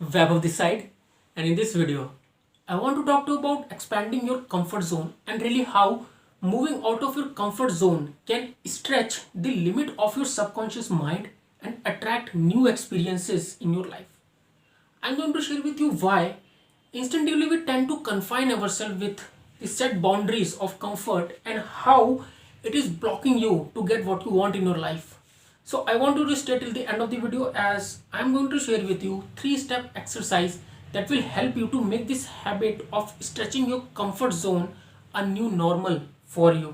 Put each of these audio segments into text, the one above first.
Vaibhav this side, and in this video I want to talk to you about expanding your comfort zone and really how moving out of your comfort zone can stretch the limit of your subconscious mind and attract new experiences in your life. I'm going to share with you why instinctively we tend to confine ourselves with the set boundaries of comfort and how it is blocking you to get what you want in your life. So I want you to stay till the end of the video as I'm going to share with you 3-step exercise that will help you to make this habit of stretching your comfort zone a new normal for you.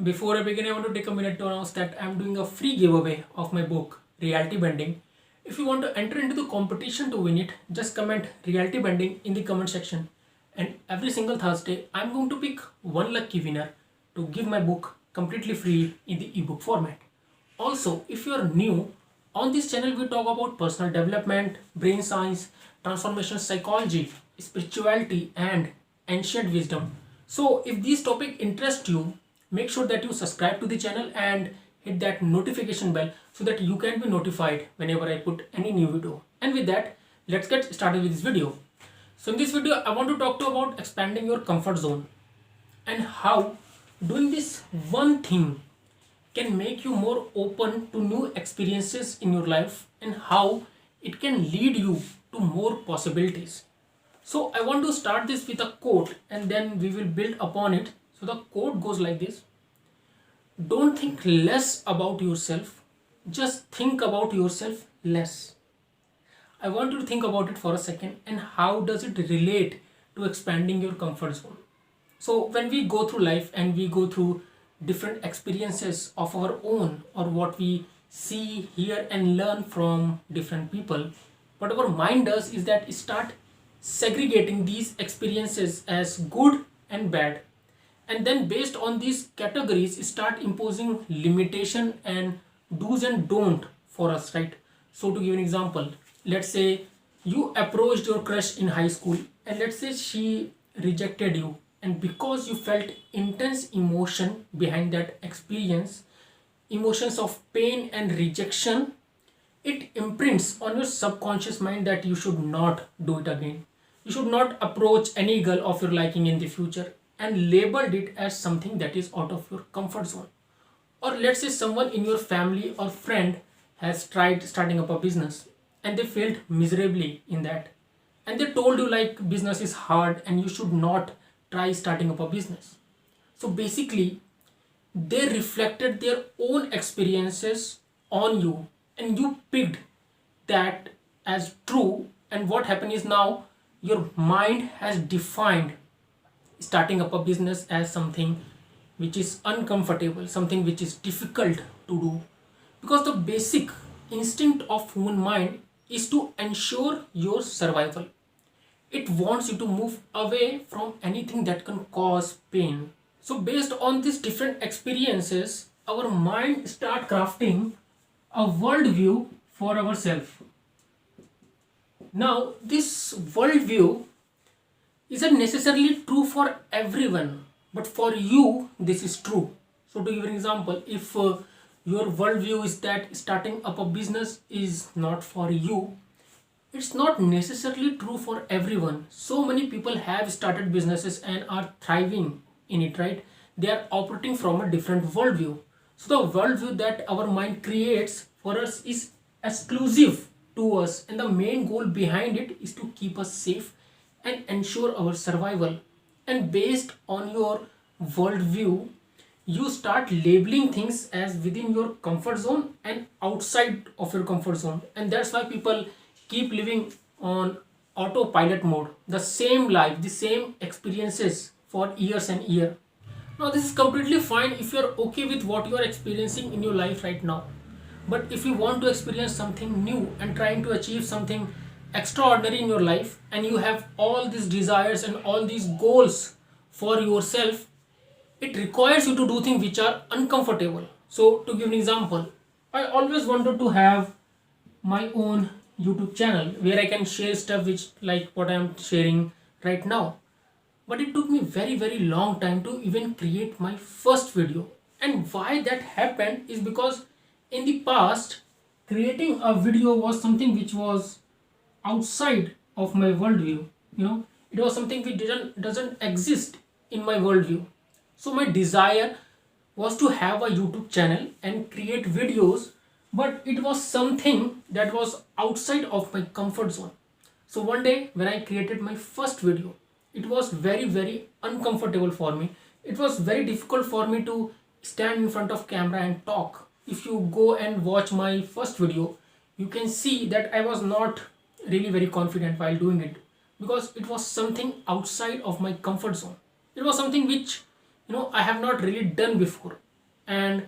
Before I begin, I want to take a minute to announce that I'm doing a free giveaway of my book, Reality Bending. If you want to enter into the competition to win it, just comment Reality Bending in the comment section. And every single Thursday, I'm going to pick one lucky winner to give my book completely free in the ebook format. Also, if you are new, on this channel we talk about personal development, brain science, transformation psychology, spirituality, and ancient wisdom. So, if these topics interest you, make sure that you subscribe to the channel and hit that notification bell so that you can be notified whenever I put any new video. And with that, let's get started with this video. So in this video, I want to talk to you about expanding your comfort zone and how doing this one thing can make you more open to new experiences in your life and how it can lead you to more possibilities. So I want to start this with a quote and then we will build upon it. So the quote goes like this: don't think less about yourself, just think about yourself less. I want you to think about it for a second and how does it relate to expanding your comfort zone. So when we go through life and we go through different experiences of our own or what we see, hear and learn from different people, what our mind does is that it start segregating these experiences as good and bad, and then based on these categories start imposing limitation and do's and don't for us, right? So to give an example, let's say you approached your crush in high school and let's say she rejected you, and because you felt intense emotion behind that experience, emotions of pain and rejection, it imprints on your subconscious mind that you should not do it again. You should not approach any girl of your liking in the future, and labeled it as something that is out of your comfort zone. Or let's say someone in your family or friend has tried starting up a business and they failed miserably in that. And they told you like business is hard and you should not try starting up a business. So basically, they reflected their own experiences on you and you picked that as true. And what happened is now your mind has defined starting up a business as something which is uncomfortable, something which is difficult to do, because the basic instinct of human mind is to ensure your survival. It wants you to move away from anything that can cause pain. So based on these different experiences, our mind start crafting a worldview for ourselves. Now this worldview isn't necessarily true for everyone, but for you this is true. So to give an example, if your worldview is that starting up a business is not for you, it's not necessarily true for everyone. So many people have started businesses and are thriving in it, right? They are operating from a different worldview. So the worldview that our mind creates for us is exclusive to us, and the main goal behind it is to keep us safe and ensure our survival. And based on your worldview, you start labeling things as within your comfort zone and outside of your comfort zone. And that's why people keep living on autopilot mode, the same life, the same experiences for years and years. Now, this is completely fine if you're okay with what you're experiencing in your life right now. But if you want to experience something new and trying to achieve something extraordinary in your life, and you have all these desires and all these goals for yourself, it requires you to do things which are uncomfortable. So to give an example, I always wanted to have my own YouTube channel where I can share stuff which like what I am sharing right now. but it took me very long time to even create my first video. And why that happened is because in the past, creating a video was something which was outside of my worldview. It was something which didn't doesn't exist in my worldview. So my desire was to have a YouTube channel and create videos, but it was something that was outside of my comfort zone. So one day when I created my first video, it was very uncomfortable for me. It was very difficult for me to stand in front of camera and talk. If you go and watch my first video, you can see that I was not really very confident while doing it, because it was something outside of my comfort zone. It was something which I have not really done before, and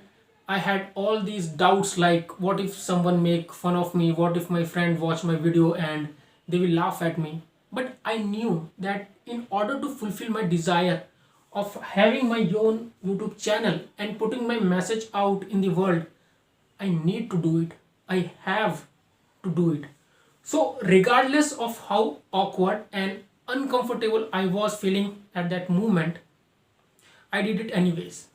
I had all these doubts like, what if someone make fun of me, what if my friend watch my video and they will laugh at me. But I knew that in order to fulfill my desire of having my own YouTube channel and putting my message out in the world, I need to do it. I have to do it. So regardless of how awkward and uncomfortable I was feeling at that moment, I did it anyways.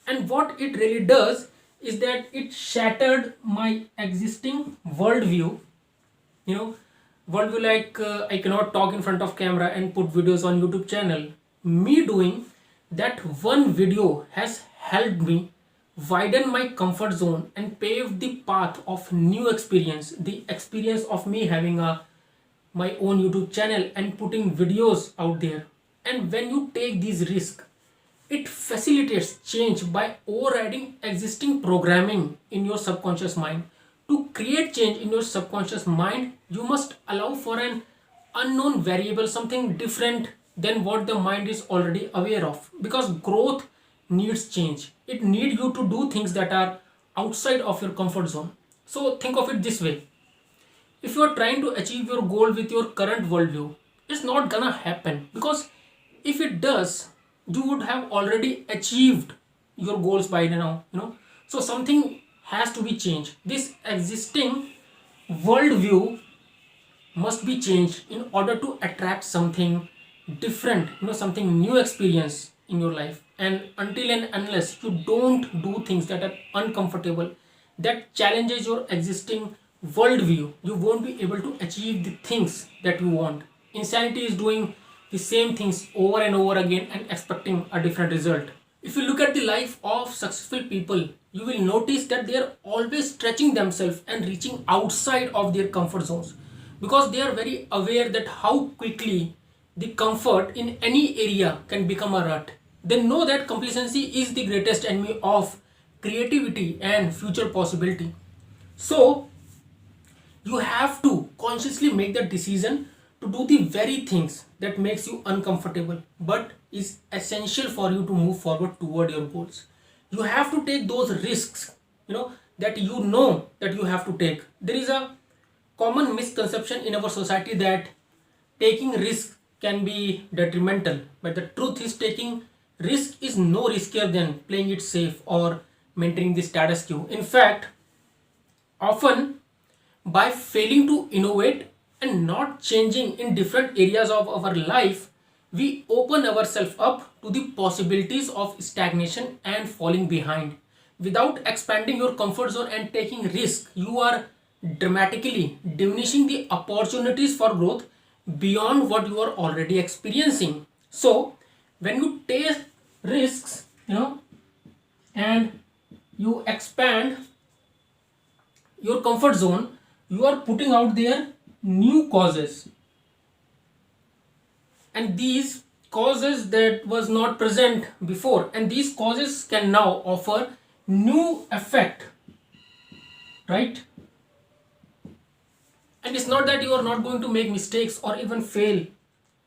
And what it really does is that it shattered my existing worldview. Worldview like, I cannot talk in front of camera and put videos on YouTube channel. Me doing that one video has helped me widen my comfort zone and pave the path of new experience, the experience of me having my own YouTube channel and putting videos out there. And when you take these risks, it facilitates change by overriding existing programming in your subconscious mind. To create change in your subconscious mind, you must allow for an unknown variable, something different than what the mind is already aware of. Because growth needs change. It needs you to do things that are outside of your comfort zone. So think of it this way. If you are trying to achieve your goal with your current worldview, it's not gonna happen, because if it does, you would have already achieved your goals by now. So something has to be changed. This existing worldview must be changed in order to attract something different, something new experience in your life. And until and unless you don't do things that are uncomfortable, that challenges your existing worldview, you won't be able to achieve the things that you want. Insanity is doing the same things over and over again and expecting a different result. If you look at the life of successful people, you will notice that they are always stretching themselves and reaching outside of their comfort zones, because they are very aware that how quickly the comfort in any area can become a rut. They know that complacency is the greatest enemy of creativity and future possibility. So you have to consciously make the decision to do the very things that makes you uncomfortable but is essential for you to move forward toward your goals. You have to take those risks, that that you have to take. There is a common misconception in our society that taking risk can be detrimental, but the truth is taking risk is no riskier than playing it safe or maintaining the status quo. In fact, often by failing to innovate and not changing in different areas of our life, we open ourselves up to the possibilities of stagnation and falling behind. Without expanding your comfort zone and taking risk, you are dramatically diminishing the opportunities for growth beyond what you are already experiencing. So when you take risks, and you expand your comfort zone, you are putting out there new causes, and these causes that was not present before, and these causes can now offer new effect, right? And it's not that you are not going to make mistakes or even fail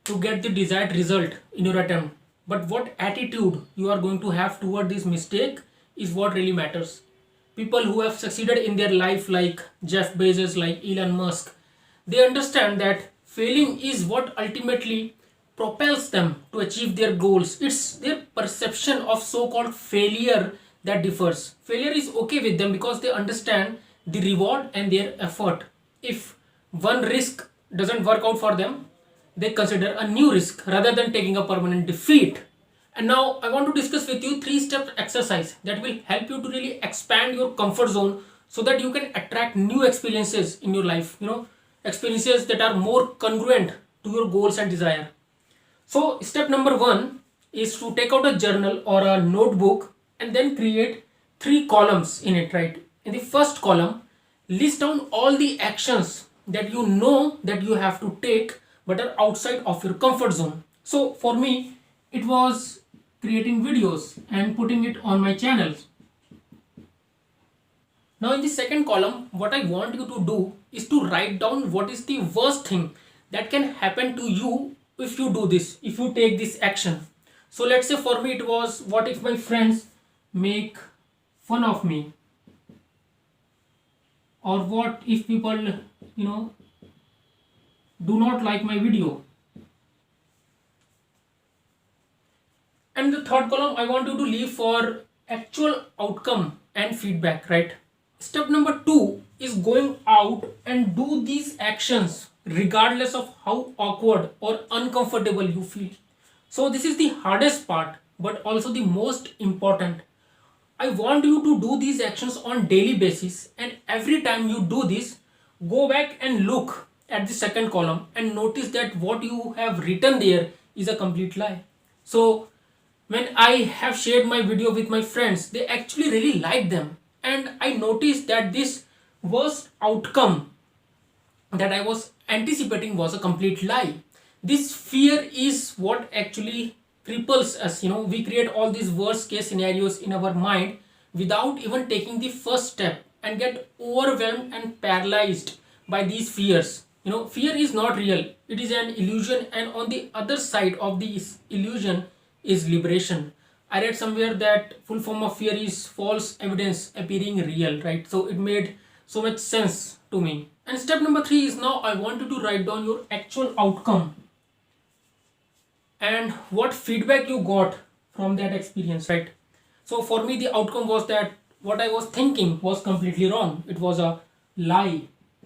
to get the desired result in your attempt, but what attitude you are going to have toward this mistake is what really matters. People who have succeeded in their life, like Jeff Bezos, like Elon Musk, they understand that failing is what ultimately propels them to achieve their goals. It's their perception of so-called failure that differs. Failure is okay with them because they understand the reward and their effort. If one risk doesn't work out for them, they consider a new risk rather than taking a permanent defeat. And now I want to discuss with you 3-step exercise that will help you to really expand your comfort zone so that you can attract new experiences in your life, experiences that are more congruent to your goals and desire. So step number 1 is to take out a journal or a notebook and then create 3 columns in it, right? In the first column, list down all the actions that you know that you have to take but are outside of your comfort zone. So for me, it was creating videos and putting it on my channels. Now in the second column, what I want you to do is to write down what is the worst thing that can happen to you if you do this, if you take this action. So let's say for me it was, what if my friends make fun of me? Or what if people, do not like my video? And the third column I want you to leave for actual outcome and feedback, right? Step number 2 is going out and do these actions regardless of how awkward or uncomfortable you feel. So this is the hardest part, but also the most important. I want you to do these actions on daily basis, and every time you do this, go back and look at the second column and notice that what you have written there is a complete lie. So when I have shared my video with my friends, they actually really like them, and I noticed that this worst outcome that I was anticipating was a complete lie. This fear is what actually cripples us. We create all these worst case scenarios in our mind without even taking the first step and get overwhelmed and paralyzed by these fears. Fear is not real, it is an illusion, and on the other side of this illusion is liberation. I read somewhere that full form of fear is false evidence appearing real, right? So it made so much sense to me. And step number 3 is, now I want you to write down your actual outcome and what feedback you got from that experience, right? So for me, the outcome was that what I was thinking was completely wrong. It was a lie.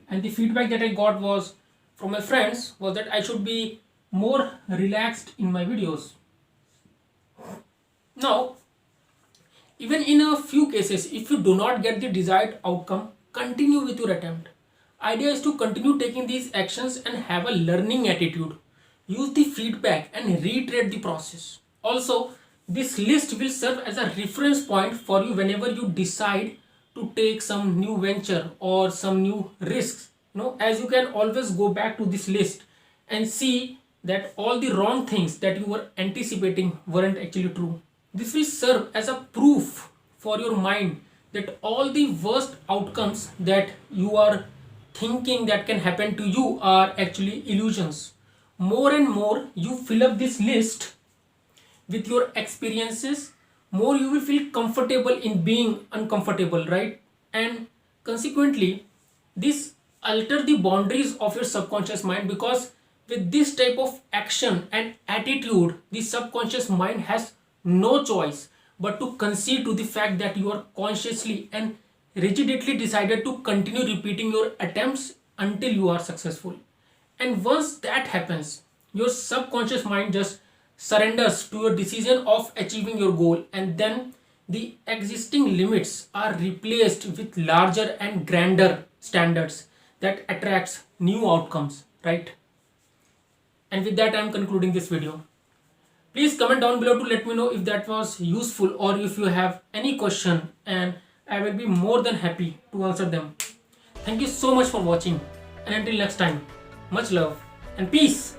And the feedback that I got was from my friends was that I should be more relaxed in my videos. Now, even in a few cases, if you do not get the desired outcome, continue with your attempt. Idea is to continue taking these actions and have a learning attitude. Use the feedback and reiterate the process. Also, this list will serve as a reference point for you whenever you decide to take some new venture or some new risks. As you can always go back to this list and see that all the wrong things that you were anticipating weren't actually true. This will serve as a proof for your mind that all the worst outcomes that you are thinking that can happen to you are actually illusions. More and more you fill up this list with your experiences, more you will feel comfortable in being uncomfortable, right? And consequently, this alter the boundaries of your subconscious mind, because with this type of action and attitude, the subconscious mind has no choice but to concede to the fact that you are consciously and rigidly decided to continue repeating your attempts until you are successful. And once that happens, your subconscious mind just surrenders to your decision of achieving your goal, and then the existing limits are replaced with larger and grander standards that attracts new outcomes, right? And with that, I am concluding this video. Please comment down below to let me know if that was useful or if you have any question, and I will be more than happy to answer them. Thank you so much for watching, and until next time, much love and peace.